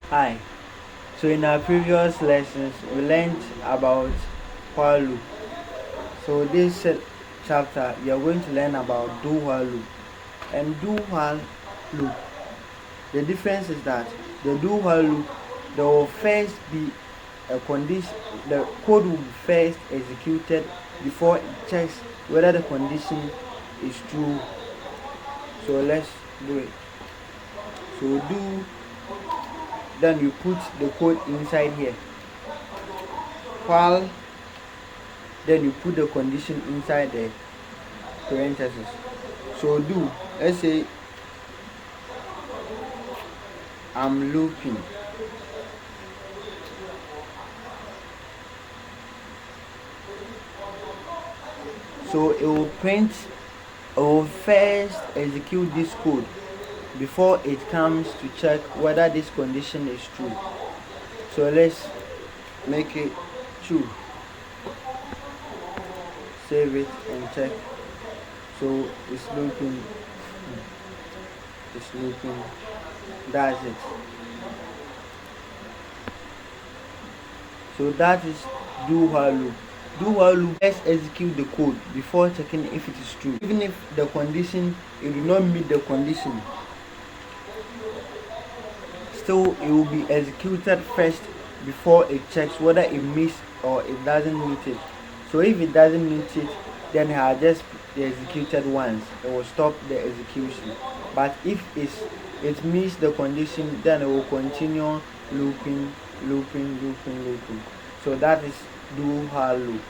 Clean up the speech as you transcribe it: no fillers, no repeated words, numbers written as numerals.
Hi. So in our previous lessons, we learned about while loop. So this chapter, we are going to learn about do while loop. And do while loop, the difference is that the do while loop, there will first be a condition. The code will be first executed before it checks whether the condition is true. So let's do it. So do, then you put the code inside here. While, then you put the condition inside the parentheses. So do, let's say I'm looping. So it will print, it will first execute this code before it comes to check whether this condition is true. So let's make it true. Save it and check. So it's looping. It's looping. That's it. So that is do while loop. Do while loop, let's execute the code before checking if it is true. Even if the condition, it will not meet the condition, still it will be executed first before it checks whether it meets or it doesn't meet it. So if it doesn't meet it, then it will just be executed once. It will stop the execution. But if it meets the condition, then it will continue looping. So that is do while loop.